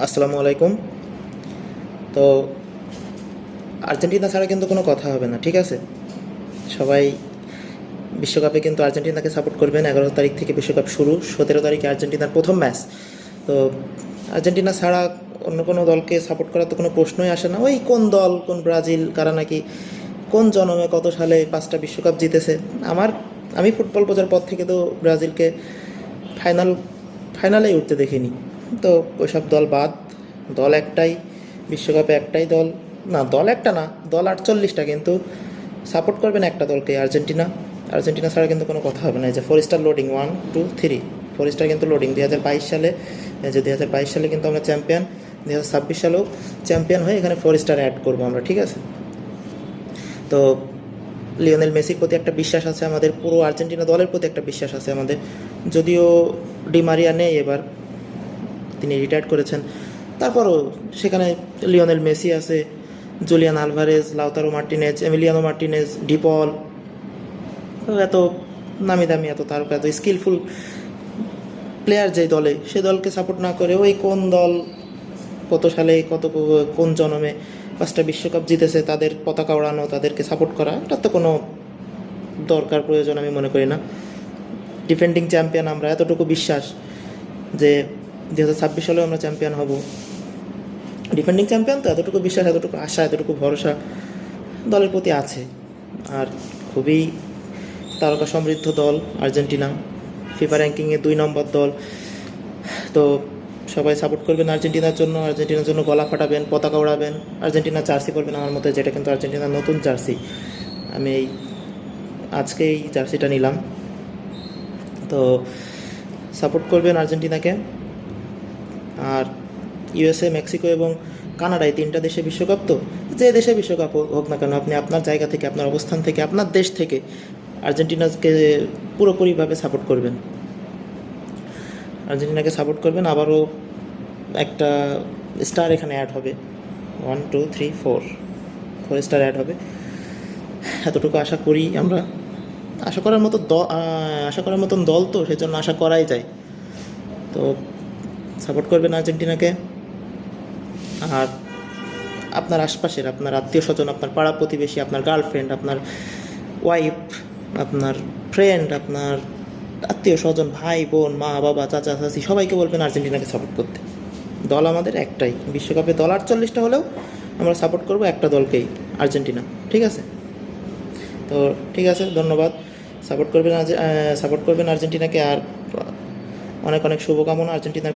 আসসালামু আলাইকুম। তো আর্জেন্টিনা ছাড়া কিন্তু কোনো কথা হবে না, ঠিক আছে? সবাই বিশ্বকাপে কিন্তু আর্জেন্টিনাকে সাপোর্ট করবেন। 11 তারিখ থেকে বিশ্বকাপ শুরু, 17 তারিখে আর্জেন্টিনার প্রথম ম্যাচ। তো আর্জেন্টিনা ছাড়া অন্য কোনো দলকে সাপোর্ট করার তো কোনো প্রশ্নই আসে না। ওই কোন দল, কোন ব্রাজিল, কারা নাকি কোন জন্মে কত সালে 5টা বিশ্বকাপ জিতেছে। আমি ফুটবল বোঝার পর থেকে তো ব্রাজিলকে ফাইনাল ফাইনালেই উঠতে দেখিনি। তো ওইসব দল বাদ। দল একটাই, বিশ্বকাপে একটাই দল। না, দল একটা না, দল 48টা, কিন্তু সাপোর্ট করবেন একটা দলকে, আর্জেন্টিনা। আর্জেন্টিনা ছাড়া কিন্তু কোনো কথা হবে না। এই যে 4 স্টার লোডিং, 1 2 3, 4 স্টার কিন্তু লোডিং। 2022 সালে, এই যে 2022 সালে কিন্তু আমরা চ্যাম্পিয়ন, 2026 সালেও চ্যাম্পিয়ন হয়ে এখানে 4 স্টার অ্যাড করবো আমরা, ঠিক আছে? তো লিওনেল মেসির প্রতি একটা বিশ্বাস আছে আমাদের, পুরো আর্জেন্টিনা দলের প্রতি একটা বিশ্বাস আছে আমাদের। যদিও ডিমারিয়া নেই এবার, তিনি রিটায়ার্ড করেছেন, তারপরও সেখানে লিওনেল মেসি আছে, Julian Alvarez, Lautaro Martinez, Emiliano Martinez, ডিপল, এত নামি দামি, এত তারকা, এত স্কিলফুল প্লেয়ার যে দলে, সে দলকে সাপোর্ট না করে ওই কোন দল কত সালে কোন জন্মে 5টা বিশ্বকাপ জিতেছে তাদের পতাকা ওড়ানো, তাদেরকে সাপোর্ট করা, এটা তো কোনো দরকার প্রয়োজন আমি মনে করি না। ডিফেন্ডিং চ্যাম্পিয়ন আমরা, এতটুকু বিশ্বাস যে 2026 সালেও আমরা চ্যাম্পিয়ন হব। ডিফেন্ডিং চ্যাম্পিয়ন তো, এতটুকু বিশ্বাস, এতটুকু আশা, এতটুকু ভরসা দলের প্রতি আছে। আর খুবই তারকা সমৃদ্ধ দল আর্জেন্টিনা, ফিফা র্যাঙ্কিংয়ে 2 নম্বর দল। তো সবাই সাপোর্ট করবেন আর্জেন্টিনার জন্য, আর্জেন্টিনার জন্য গলা ফাটাবেন, পতাকা ওড়াবেন, আর্জেন্টিনার জার্সি পরবেন আমার মতে, যেটা কিন্তু আর্জেন্টিনার নতুন জার্সি। আমি আজকে এই জার্সিটা নিলাম। তো সাপোর্ট করবেন আর্জেন্টিনাকে। আর ইউএসএ, মেক্সিকো এবং কানাডা, এই 3টা দেশে বিশ্বকাপ, তো যে দেশে বিশ্বকাপ হোক না কেন, আপনি আপনার জায়গা থেকে, আপনার অবস্থান থেকে, আপনার দেশ থেকে আর্জেন্টিনাকে পুরোপুরিভাবে সাপোর্ট করবেন। আর্জেন্টিনাকে সাপোর্ট করবেন। আবারও একটা স্টার এখানে অ্যাড হবে, 1 2 3 4, 4 স্টার অ্যাড হবে, এতটুকু আশা করি আমরা। আশা করার মতন দল তো, সেজন্য আশা করাই যায়। তো সাপোর্ট করবেন আর্জেন্টিনাকে। আর আপনার আশপাশের, আপনার আত্মীয় স্বজন, আপনার পাড়া প্রতিবেশী, আপনার গার্লফ্রেন্ড, আপনার ওয়াইফ, আপনার ফ্রেন্ড, আপনার আত্মীয় স্বজন, ভাই বোন, মা বাবা, চাচা চাচি, সবাইকে বলবেন আর্জেন্টিনাকে সাপোর্ট করতে। দল আমাদের একটাই, বিশ্বকাপে দল 48টা হলেও আমরা সাপোর্ট করব একটা দলকেই, আর্জেন্টিনা, ঠিক আছে? তো ঠিক আছে, ধন্যবাদ। সাপোর্ট করবেন আর্জেন্টিনাকে। আর অনেক অনেক শুভকামনা আর্জেন্টিনার।